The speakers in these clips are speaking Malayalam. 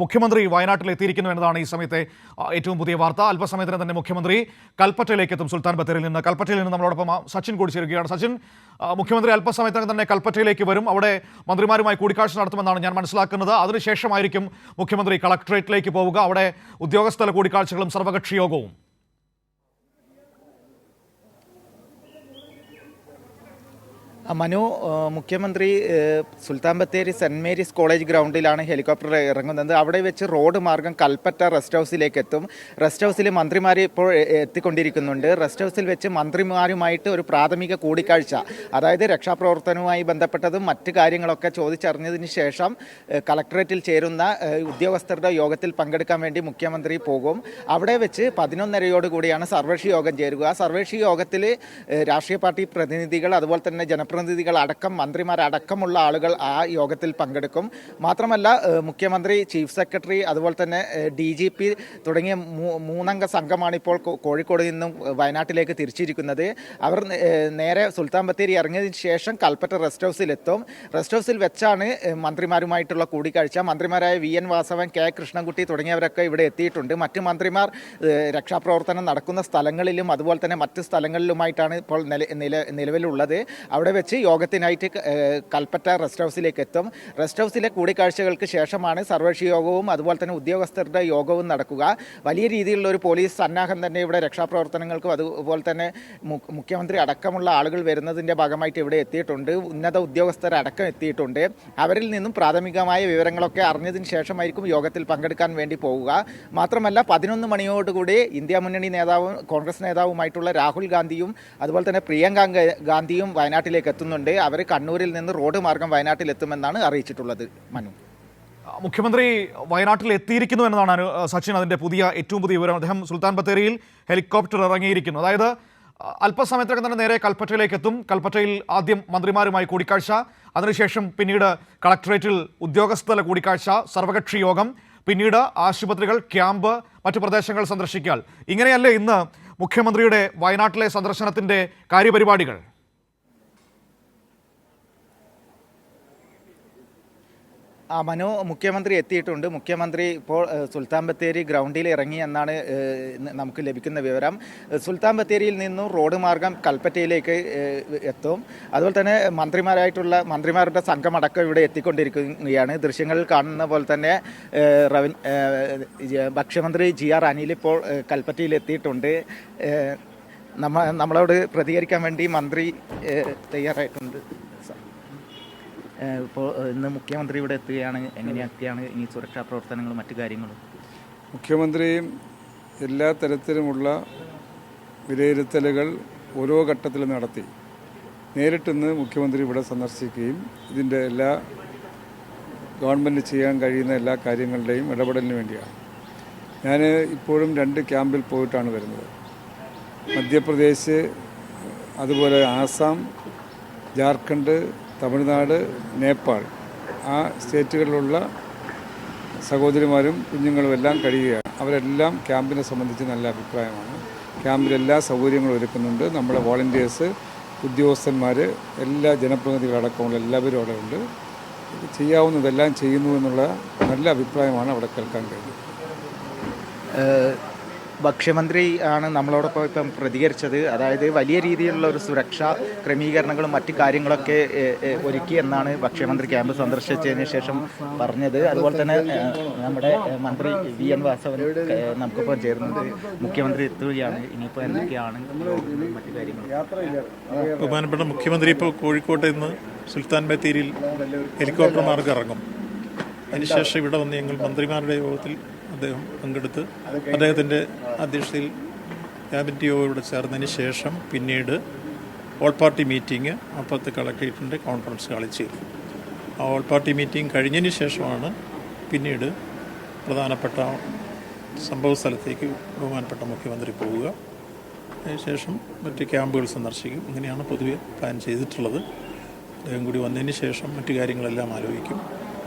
മുഖ്യമന്ത്രി വയനാട്ടിൽ എത്തിയിരിക്കുന്നു എന്നതാണ് ഈ സമയത്തെ ഏറ്റവും പുതിയ വാർത്ത. അല്പസമയത്തിന് തന്നെ മുഖ്യമന്ത്രി കൽപ്പറ്റയിലേക്ക് എത്തും. സുൽത്താൻ ബത്തേരിയിൽ നിന്ന് നമ്മളോടൊപ്പം സച്ചിൻ കൂടി ചേരുകയാണ്. സച്ചിൻ, മുഖ്യമന്ത്രി അല്പസമയത്തിന് തന്നെ കൽപ്പറ്റയിലേക്ക് വരും. അവിടെ മന്ത്രിമാരുമായി കൂടിക്കാഴ്ച നടത്തുമെന്നാണ് ഞാൻ മനസ്സിലാക്കുന്നത്. അതിനുശേഷമായിരിക്കും മുഖ്യമന്ത്രി കളക്ടറേറ്റിലേക്ക് പോവുക. അവിടെ ഉദ്യോഗസ്ഥല കൂടിക്കാഴ്ചകളും സർവകക്ഷി യോഗവും. മനു, മുഖ്യമന്ത്രി Sultan Bathery saint Mary's college ഗ്രൗണ്ടിലാണ് ഹെലികോപ്റ്റർ ഇറങ്ങുന്നത്. അവിടെ വെച്ച് റോഡ് മാർഗം കൽപ്പറ്റ റെസ്റ്റ് ഹൗസിലേക്ക് എത്തും. റെസ്റ്റ് ഹൗസിൽ മന്ത്രിമാർ ഇപ്പോൾ എത്തിക്കൊണ്ടിരിക്കുന്നുണ്ട്. റെസ്റ്റ് ഹൗസിൽ വെച്ച് മന്ത്രിമാരുമായിട്ട് ഒരു പ്രാഥമിക കൂടിക്കാഴ്ച, അതായത് രക്ഷാപ്രവർത്തനവുമായി ബന്ധപ്പെട്ടതും മറ്റ് കാര്യങ്ങളൊക്കെ ചോദിച്ചറിഞ്ഞതിന് ശേഷം കളക്ടറേറ്റിൽ ചേരുന്ന ഉദ്യോഗസ്ഥരുടെ യോഗത്തിൽ പങ്കെടുക്കാൻ വേണ്ടി മുഖ്യമന്ത്രി പോകും. അവിടെ വെച്ച് 11:30 സർവകക്ഷി യോഗം ചേരുക. സർവകക്ഷി യോഗത്തിൽ രാഷ്ട്രീയ പാർട്ടി പ്രതിനിധികൾ, അതുപോലെ തന്നെ ജനപ്രതിനിധികൾ അടക്കം മന്ത്രിമാരടക്കമുള്ള ആളുകൾ ആ യോഗത്തിൽ പങ്കെടുക്കും. മാത്രമല്ല മുഖ്യമന്ത്രി, ചീഫ് സെക്രട്ടറി, അതുപോലെ തന്നെ DGP തുടങ്ങിയ 3 അംഗ സംഘമാണ് ഇപ്പോൾ കോഴിക്കോട് നിന്നും വയനാട്ടിലേക്ക് തിരിച്ചിരിക്കുന്നത്. അവർ നേരെ സുൽത്താൻ ബത്തേരി ഇറങ്ങിയതിന് ശേഷം കൽപ്പറ്റ റെസ്റ്റ് ഹൗസിലെത്തും. റെസ്റ്റ് ഹൗസിൽ വെച്ചാണ് മന്ത്രിമാരുമായിട്ടുള്ള കൂടിക്കാഴ്ച. മന്ത്രിമാരായ VN വാസവൻ, K കൃഷ്ണൻകുട്ടി തുടങ്ങിയവരൊക്കെ ഇവിടെ എത്തിയിട്ടുണ്ട്. മറ്റ് മന്ത്രിമാർ രക്ഷാപ്രവർത്തനം നടക്കുന്ന സ്ഥലങ്ങളിലും അതുപോലെ തന്നെ മറ്റ് സ്ഥലങ്ങളിലുമായിട്ടാണ് ഇപ്പോൾ നിലവിലുള്ളത്. അവിടെ വെച്ച് യോഗത്തിനായിട്ട് കൽപ്പറ്റ റെസ്റ്റ് ഹൗസിലേക്ക് എത്തും. റെസ്റ്റ് ഹൗസിലെ കൂടിക്കാഴ്ചകൾക്ക് ശേഷമാണ് സർവകക്ഷി യോഗവും അതുപോലെ തന്നെ ഉദ്യോഗസ്ഥരുടെ യോഗവും നടക്കുക. വലിയ രീതിയിലുള്ള ഒരു പോലീസ് സന്നാഹം തന്നെ ഇവിടെ രക്ഷാപ്രവർത്തനങ്ങൾക്കും അതുപോലെ തന്നെ മുഖ്യമന്ത്രി അടക്കമുള്ള ആളുകൾ വരുന്നതിൻ്റെ ഭാഗമായിട്ട് ഇവിടെ എത്തിയിട്ടുണ്ട്. ഉന്നത ഉദ്യോഗസ്ഥരടക്കം എത്തിയിട്ടുണ്ട്. അവരിൽ നിന്നും പ്രാഥമികമായ വിവരങ്ങളൊക്കെ അറിഞ്ഞതിന് ശേഷമായിരിക്കും യോഗത്തിൽ പങ്കെടുക്കാൻ വേണ്ടി പോവുക. മാത്രമല്ല 11 മണിയോടുകൂടി ഇന്ത്യ മുന്നണി നേതാവും കോൺഗ്രസ് നേതാവുമായിട്ടുള്ള രാഹുൽ ഗാന്ധിയും അതുപോലെ തന്നെ പ്രിയങ്ക ഗാന്ധിയും വയനാട്ടിലേക്ക് എത്തുന്നുണ്ട്. അവർ കണ്ണൂരിൽ നിന്ന് റോഡ് മാർഗം വയനാട്ടിൽ എത്തുമെന്നാണ് അറിയിച്ചിട്ടുള്ളത്. മനു, മുഖ്യമന്ത്രി വയനാട്ടിൽ എത്തിയിരിക്കുന്നു എന്നതാണ് സച്ചിൻ അതിൻ്റെ ഏറ്റവും പുതിയ വിവരം. അദ്ദേഹം സുൽത്താൻ ബത്തേരിയിൽ ഹെലികോപ്റ്റർ ഇറങ്ങിയിരിക്കുന്നു. അതായത് അല്പസമയത്തൊക്കെ തന്നെ നേരെ കൽപ്പറ്റയിലേക്ക് എത്തും. കൽപ്പറ്റയിൽ ആദ്യം മന്ത്രിമാരുമായി കൂടിക്കാഴ്ച, അതിനുശേഷം പിന്നീട് കളക്ടറേറ്റിൽ ഉദ്യോഗസ്ഥതല കൂടിക്കാഴ്ച, സർവകക്ഷി യോഗം, പിന്നീട് ആശുപത്രികൾ, ക്യാമ്പ്, മറ്റു പ്രദേശങ്ങൾ സന്ദർശിക്കാൻ. ഇങ്ങനെയല്ലേ ഇന്ന് മുഖ്യമന്ത്രിയുടെ വയനാട്ടിലെ സന്ദർശനത്തിൻ്റെ കാര്യപരിപാടികൾ? മനു, മുഖ്യമന്ത്രി എത്തിയിട്ടുണ്ട്. മുഖ്യമന്ത്രി ഇപ്പോൾ സുൽത്താൻ ബത്തേരി ഗ്രൗണ്ടിൽ ഇറങ്ങി എന്നാണ് നമുക്ക് ലഭിക്കുന്ന വിവരം. സുൽത്താൻ ബത്തേരിയിൽ നിന്നും റോഡ് മാർഗം കൽപ്പറ്റയിലേക്ക് എത്തും. അതുപോലെ തന്നെ മന്ത്രിമാരുടെ സംഘമടക്കം ഇവിടെ എത്തിക്കൊണ്ടിരിക്കുകയാണ്. ദൃശ്യങ്ങളിൽ കാണുന്ന പോലെ തന്നെ ഭക്ഷ്യമന്ത്രി GR അനിൽ ഇപ്പോൾ കൽപ്പറ്റയിൽ എത്തിയിട്ടുണ്ട്. നമ്മളോട് പ്രതികരിക്കാൻ വേണ്ടി മന്ത്രി തയ്യാറായിട്ടുണ്ട്. ഇപ്പോൾ ഇന്ന് മുഖ്യമന്ത്രി ഇവിടെ എത്തുകയാണ്. എങ്ങനെയൊക്കെയാണ് ഈ സുരക്ഷാ പ്രവർത്തനങ്ങളും മറ്റു കാര്യങ്ങളും? മുഖ്യമന്ത്രിയും എല്ലാ തരത്തിലുമുള്ള വിലയിരുത്തലുകൾ ഓരോ ഘട്ടത്തിലും നടത്തി. നേരിട്ടിന്ന് മുഖ്യമന്ത്രി ഇവിടെ സന്ദർശിക്കുകയും ഇതിൻ്റെ എല്ലാ ഗവൺമെൻറ് ചെയ്യാൻ കഴിയുന്ന എല്ലാ കാര്യങ്ങളുടെയും ഇടപെടലിന് വേണ്ടിയാണ്. ഞാൻ ഇപ്പോഴും 2 ക്യാമ്പിൽ പോയിട്ടാണ് വരുന്നത്. മധ്യപ്രദേശ്, അതുപോലെ ആസാം, ജാർഖണ്ഡ്, തമിഴ്നാട്, നേപ്പാൾ, ആ സ്റ്റേറ്റുകളിലുള്ള സഹോദരിമാരും കുഞ്ഞുങ്ങളും എല്ലാം കഴിയുകയാണ്. അവരെല്ലാം ക്യാമ്പിനെ സംബന്ധിച്ച് നല്ല അഭിപ്രായമാണ്. ക്യാമ്പിൽ എല്ലാ സൗകര്യങ്ങളും ഒരുക്കുന്നുണ്ട്. നമ്മുടെ വോളണ്ടിയേഴ്സ്, ഉദ്യോഗസ്ഥന്മാർ, എല്ലാ ജനപ്രതിനിധികളടക്കമുള്ള എല്ലാവരും അവിടെ ഉണ്ട്. ചെയ്യാവുന്നതെല്ലാം ചെയ്യുന്നു എന്നുള്ള നല്ല അഭിപ്രായമാണ് അവിടെ കേൾക്കാൻ കഴിഞ്ഞത്. ഭക്ഷ്യമന്ത്രി ആണ് നമ്മളോടൊപ്പം ഇപ്പം പ്രതികരിച്ചത്. അതായത് വലിയ രീതിയിലുള്ള ഒരു സുരക്ഷാ ക്രമീകരണങ്ങളും മറ്റു കാര്യങ്ങളൊക്കെ ഒരുക്കി എന്നാണ് ഭക്ഷ്യമന്ത്രി ക്യാമ്പ് സന്ദർശിച്ചതിന് ശേഷം പറഞ്ഞത്. അതുപോലെ തന്നെ നമ്മുടെ മന്ത്രി VN വാസവൻ നമുക്കിപ്പം ചേർന്നത്. മുഖ്യമന്ത്രി എത്തുകയാണ്. ഇനിയിപ്പോൾ എന്തൊക്കെയാണ് മറ്റു കാര്യങ്ങൾ? ബഹുമാനപ്പെട്ട മുഖ്യമന്ത്രി ഇപ്പോൾ കോഴിക്കോട്ട് നിന്ന് സുൽത്താൻ ബത്തേരിയിൽ ഹെലികോപ്റ്റർ മാർഗം ഇറങ്ങും. അതിനുശേഷം ഇവിടെ വന്ന് ഞങ്ങൾ മന്ത്രിമാരുടെ യോഗത്തിൽ അദ്ദേഹം പങ്കെടുത്ത് അദ്ദേഹത്തിൻ്റെ അധ്യക്ഷതയിൽ ക്യാബിനറ്റ് യോഗം ഇവിടെ ചേർന്നതിന് ശേഷം പിന്നീട് ഓൾ പാർട്ടി മീറ്റിംഗ് അപ്പുറത്ത് കളക്ടറേറ്റിൻ്റെ കോൺഫറൻസ് ഹാളിൽ ചേരും. ആ ഓൾ പാർട്ടി മീറ്റിംഗ് കഴിഞ്ഞതിന് ശേഷമാണ് പിന്നീട് പ്രധാനപ്പെട്ട സംഭവ സ്ഥലത്തേക്ക് ബഹുമാനപ്പെട്ട മുഖ്യമന്ത്രി പോവുക. അതിനുശേഷം മറ്റ് ക്യാമ്പുകൾ സന്ദർശിക്കും. ഇങ്ങനെയാണ് പൊതുവെ പ്ലാൻ ചെയ്തിട്ടുള്ളത്. അദ്ദേഹം കൂടി വന്നതിന് ശേഷം മറ്റു കാര്യങ്ങളെല്ലാം ആലോചിക്കും.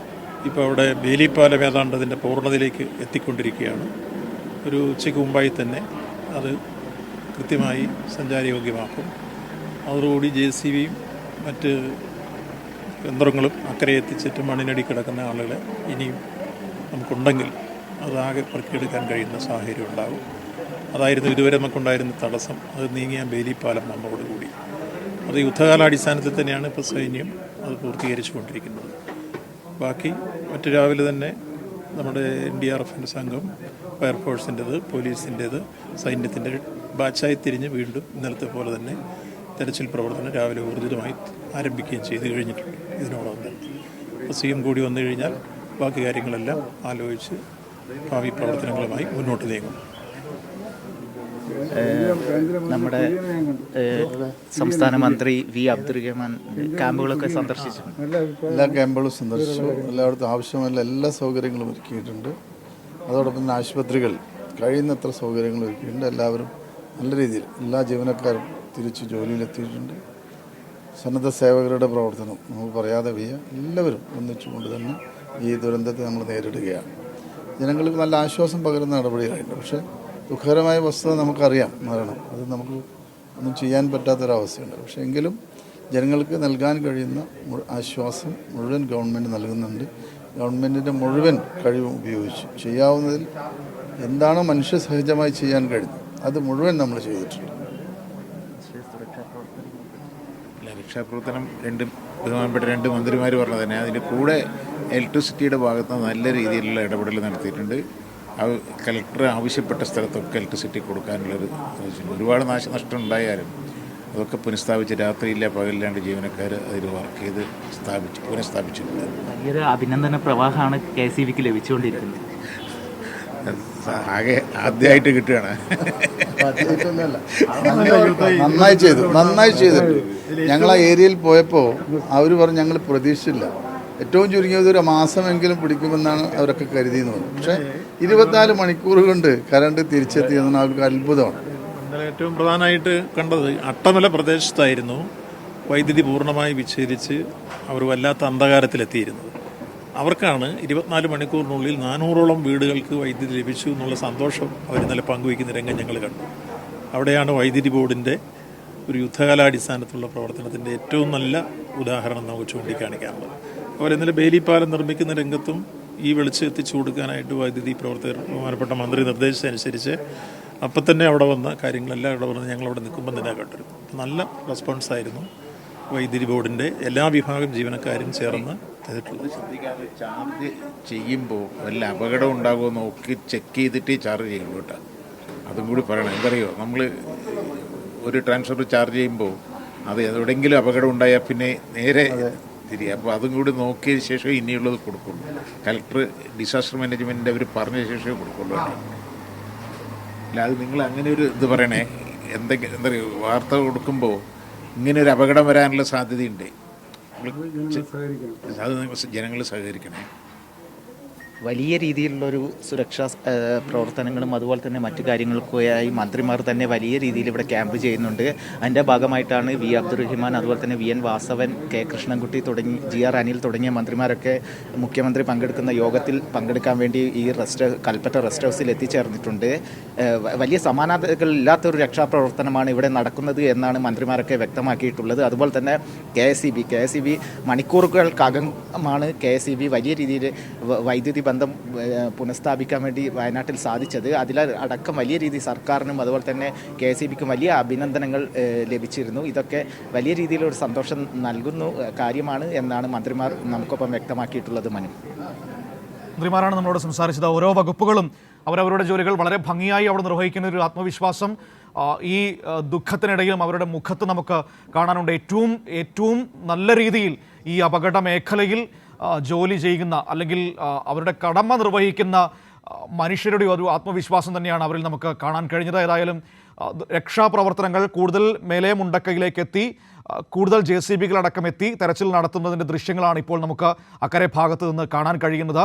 ഇപ്പോൾ അവിടെ ബേലിപ്പാലം ഏതാണ്ട് അതിൻ്റെ പൂർണ്ണതയിലേക്ക് എത്തിക്കൊണ്ടിരിക്കുകയാണ്. ഒരു ഉച്ചയ്ക്ക് മുമ്പായി തന്നെ അത് കൃത്യമായി സഞ്ചാരയോഗ്യമാക്കും. അതോടുകൂടി JCBയും മറ്റ് യന്ത്രങ്ങളും അക്കരെ എത്തിച്ചിട്ട് മണ്ണിനടി കിടക്കുന്ന ആളുകളെ ഇനിയും നമുക്കുണ്ടെങ്കിൽ അതാകെ പെറുക്കിയെടുക്കാൻ കഴിയുന്ന സാഹചര്യം ഉണ്ടാകും. അതായിരുന്നു ഇതുവരെ നമുക്കുണ്ടായിരുന്ന തടസ്സം. അത് നീങ്ങിയ ബേലി പാലം വന്നതോടുകൂടി അത് യുദ്ധകാലാടിസ്ഥാനത്തിൽ തന്നെയാണ് ഇപ്പോൾ സൈന്യം അത് പൂർത്തീകരിച്ചു കൊണ്ടിരിക്കുന്നത്. ബാക്കി മറ്റു രാവിലെ തന്നെ നമ്മുടെ NDRFൻ്റെ സംഘം, ഫയർഫോഴ്സിൻ്റേത്, പോലീസിൻ്റേത്, സൈന്യത്തിൻ്റെ ബാച്ചായി തിരിഞ്ഞ് വീണ്ടും ഇന്നലത്തെ പോലെ തന്നെ തെരച്ചിൽ പ്രവർത്തനം രാവിലെ ഊർജിതമായി ആരംഭിക്കുകയും ചെയ്തു കഴിഞ്ഞിട്ടുണ്ട്. ഇതിനോടൊപ്പം തന്നെ CM കൂടി വന്നു കഴിഞ്ഞാൽ ബാക്കി കാര്യങ്ങളെല്ലാം ആലോചിച്ച് ഭാവി പ്രവർത്തനങ്ങളുമായി മുന്നോട്ട് നീങ്ങും. നമ്മുടെ സംസ്ഥാന മന്ത്രി V. അബ്ദുറഹ്മാൻ ക്യാമ്പുകളൊക്കെ സന്ദർശിച്ചിട്ടുണ്ട്. എല്ലാ ക്യാമ്പുകളും സന്ദർശിച്ചു. എല്ലായിടത്തും ആവശ്യമായ എല്ലാ സൗകര്യങ്ങളും ഒരുക്കിയിട്ടുണ്ട്. അതോടൊപ്പം തന്നെ ആശുപത്രികൾ കഴിയുന്നത്ര സൗകര്യങ്ങൾ ഒരുക്കിയിട്ടുണ്ട്. എല്ലാവരും നല്ല രീതിയിൽ എല്ലാ ജീവനക്കാരും തിരിച്ച് ജോലിയിലെത്തിയിട്ടുണ്ട്. സന്നദ്ധ സേവകരുടെ പ്രവർത്തനം നമുക്ക് പറയാതെ വയ്യ. എല്ലാവരും ഒന്നിച്ചുകൊണ്ട് തന്നെ ഈ ദുരന്തത്തെ നമ്മൾ നേരിടുകയാണ്. ജനങ്ങൾക്ക് നല്ല ആശ്വാസം പകരുന്ന നടപടികളായിട്ടുണ്ട്. പക്ഷേ ദുഃഖകരമായ വസ്തുത നമുക്കറിയാം, മരണം. അത് നമുക്ക് ഒന്നും ചെയ്യാൻ പറ്റാത്തൊരവസ്ഥയുണ്ട്. പക്ഷേ എങ്കിലും ജനങ്ങൾക്ക് നൽകാൻ കഴിയുന്ന ആശ്വാസം മുഴുവൻ ഗവൺമെൻറ് നൽകുന്നുണ്ട്. ഗവൺമെൻറ്റിൻ്റെ മുഴുവൻ കഴിവും ഉപയോഗിച്ച് ചെയ്യാവുന്നതിൽ എന്താണോ മനുഷ്യ സഹജമായി ചെയ്യാൻ കഴിയുന്നത് അത് മുഴുവൻ നമ്മൾ ചെയ്തിട്ടുണ്ട്. രക്ഷാപ്രവർത്തനം ബഹുമാനപ്പെട്ട രണ്ട് മന്ത്രിമാർ പറഞ്ഞത് തന്നെ അതിൻ്റെ കൂടെ ഇലക്ട്രിസിറ്റിയുടെ ഭാഗത്ത് നല്ല രീതിയിലുള്ള ഇടപെടൽ നടത്തിയിട്ടുണ്ട്. കലക്ടർ ആവശ്യപ്പെട്ട സ്ഥലത്തൊക്കെ ഇലക്ട്രിസിറ്റി കൊടുക്കാനുള്ളൊരു ഒരുപാട് നാശനഷ്ടം ഉണ്ടായാലും അതൊക്കെ പുനഃസ്ഥാപിച്ച് രാത്രിയില്ല പകലില്ലാണ്ട് ജീവനക്കാർ അതിൽ വർക്ക് ചെയ്ത് പുനഃസ്ഥാപിച്ചിട്ടുണ്ട്. വലിയൊരു അഭിനന്ദന പ്രവാഹമാണ് KCBക്ക് ലഭിച്ചുകൊണ്ടിരിക്കുന്നത്. ആകെ ആദ്യമായിട്ട് കിട്ടുകയാണ്. നന്നായി ചെയ്തിട്ടുണ്ട്. ഞങ്ങൾ ആ ഏരിയയിൽ പോയപ്പോൾ അവർ പറഞ്ഞു ഞങ്ങൾ പ്രതീക്ഷിച്ചില്ല, ഏറ്റവും ചുരുങ്ങിയത് ഒരു മാസമെങ്കിലും പിടിക്കുമെന്നാണ് അവരൊക്കെ കരുതിയെന്ന് പറഞ്ഞു. പക്ഷേ 24 മണിക്കൂർ കൊണ്ട് കറണ്ട് തിരിച്ചെത്തിയെന്നാണ് അവർക്ക് അത്ഭുതമാണ്. ഇന്നലെ ഏറ്റവും പ്രധാനമായിട്ട് കണ്ടത് അട്ടമല പ്രദേശത്തായിരുന്നു വൈദ്യുതി പൂർണ്ണമായി വിച്ഛേദിച്ച് അവർ വല്ലാത്ത അന്ധകാരത്തിലെത്തിയിരുന്നത്. അവർക്കാണ് 24 മണിക്കൂറിനുള്ളിൽ 400ഓളം വീടുകൾക്ക് വൈദ്യുതി ലഭിച്ചു എന്നുള്ള സന്തോഷം അവർ ഇന്നലെ പങ്കുവയ്ക്കുന്ന രംഗം ഞങ്ങൾ കണ്ടു. അവിടെയാണ് വൈദ്യുതി ബോർഡിൻ്റെ ഒരു യുദ്ധകാലാടിസ്ഥാനത്തുള്ള പ്രവർത്തനത്തിൻ്റെ ഏറ്റവും നല്ല ഉദാഹരണം നമുക്ക് ചൂണ്ടിക്കാണിക്കാനുള്ളത്. അതുപോലെ ഇന്നലെ ബേലിപ്പാലം നിർമ്മിക്കുന്ന രംഗത്തും ഈ വെളിച്ചം എത്തിച്ചു കൊടുക്കാനായിട്ട് വൈദ്യുതി പ്രവർത്തകർ ബഹുമാനപ്പെട്ട മന്ത്രി നിർദ്ദേശിച്ചതനുസരിച്ച് അപ്പം തന്നെ അവിടെ വന്ന കാര്യങ്ങളെല്ലാം ഇവിടെ വന്ന് ഞങ്ങളവിടെ നിൽക്കുമ്പോൾ തന്നെ കണ്ടിരുന്നു. നല്ല റെസ്പോൺസായിരുന്നു വൈദ്യുതി ബോർഡിൻ്റെ എല്ലാ വിഭാഗം ജീവനക്കാരും ചേർന്ന് ചെയ്തിട്ടുള്ളത്. ചാർജ് ചെയ്യുമ്പോൾ വല്ല അപകടം ഉണ്ടാകുമോ നോക്കി ചെക്ക് ചെയ്തിട്ട് ചാർജ് ചെയ്യുള്ളൂ കേട്ടോ. അതും കൂടി പറയണം. എന്തറിയോ, നമ്മൾ ഒരു ട്രാൻസ്ഫർ ചാർജ് ചെയ്യുമ്പോൾ അത് എവിടെയെങ്കിലും അപകടം ഉണ്ടായാൽ പിന്നെ നേരെ തിരികെ. അപ്പോൾ അതും കൂടി നോക്കിയ ശേഷം ഇനിയുള്ളത് കൊടുക്കുള്ളൂ. കലക്ടർ ഡിസാസ്റ്റർ മാനേജ്മെൻറ്റിൻ്റെ അവർ പറഞ്ഞ ശേഷമേ കൊടുക്കുള്ളൂ കേട്ടോ. അല്ല, അത് നിങ്ങൾ അങ്ങനെ ഒരു ഇത് പറയണേ. എന്താ പറയുക, വാർത്ത കൊടുക്കുമ്പോൾ ഇങ്ങനെ ഒരു അപകടം വരാനുള്ള സാധ്യതയുണ്ട്. അത് ജനങ്ങൾ സഹകരിക്കണേ. വലിയ രീതിയിലുള്ളൊരു സുരക്ഷാ പ്രവർത്തനങ്ങളും അതുപോലെ തന്നെ മറ്റു കാര്യങ്ങൾക്കായി മന്ത്രിമാർ തന്നെ വലിയ രീതിയിൽ ഇവിടെ ക്യാമ്പ് ചെയ്യുന്നുണ്ട്. അതിൻ്റെ ഭാഗമായിട്ടാണ് V. അബ്ദുറഹ്മാൻ, അതുപോലെ തന്നെ VN വാസവൻ, K. കൃഷ്ണൻകുട്ടി തുടങ്ങി GR അനിൽ തുടങ്ങിയ മന്ത്രിമാരൊക്കെ മുഖ്യമന്ത്രി പങ്കെടുക്കുന്ന യോഗത്തിൽ പങ്കെടുക്കാൻ വേണ്ടി ഈ കൽപ്പറ്റ റെസ്റ്റ് ഹൗസിൽ എത്തിച്ചേർന്നിട്ടുണ്ട്. വലിയ സമാനതകളില്ലാത്തൊരു രക്ഷാപ്രവർത്തനമാണ് ഇവിടെ നടക്കുന്നത് എന്നാണ് മന്ത്രിമാരൊക്കെ വ്യക്തമാക്കിയിട്ടുള്ളത്. അതുപോലെ തന്നെ KSEB മണിക്കൂറുകൾക്കകമാണ് KSEB വലിയ രീതിയിൽ വൈദ്യുതി ബന്ധം പുനഃസ്ഥാപിക്കാൻ വേണ്ടി വയനാട്ടിൽ സാധിച്ചത്. അതിലടക്കം വലിയ രീതിയിൽ സർക്കാരിനും അതുപോലെ തന്നെ KSEBക്കും വലിയ അഭിനന്ദനങ്ങൾ ലഭിച്ചിരുന്നു. ഇതൊക്കെ വലിയ രീതിയിലൊരു സന്തോഷം നൽകുന്ന കാര്യമാണ് എന്നാണ് മന്ത്രിമാർ നമുക്കൊപ്പം വ്യക്തമാക്കിയിട്ടുള്ളത്. മന്ത്രിമാരാണ് നമ്മളോട് സംസാരിച്ചത്. ഓരോ വകുപ്പുകളും അവരവരുടെ ജോലികൾ വളരെ ഭംഗിയായി അവിടെ നിർവഹിക്കുന്ന ഒരു ആത്മവിശ്വാസം ഈ ദുഃഖത്തിനിടയിലും അവരുടെ മുഖത്ത് നമുക്ക് കാണാനുണ്ട്. ഏറ്റവും നല്ല രീതിയിൽ ഈ അപകട മേഖലയിൽ ജോലി ചെയ്യുന്ന അല്ലെങ്കിൽ അവരുടെ കടമ നിർവഹിക്കുന്ന മനുഷ്യരുടെ ഒരു ആത്മവിശ്വാസം തന്നെയാണ് അവരിൽ നമുക്ക് കാണാൻ കഴിഞ്ഞത്. ഏതായാലും രക്ഷാപ്രവർത്തനങ്ങൾ കൂടുതൽ മേലെ മുണ്ടക്കയിലേക്ക് എത്തി, കൂടുതൽ JCBകളടക്കം എത്തി തെരച്ചിൽ നടത്തുന്നതിൻ്റെ ദൃശ്യങ്ങളാണ് ഇപ്പോൾ നമുക്ക് അക്കരെ ഭാഗത്ത് നിന്ന് കാണാൻ കഴിയുന്നത്.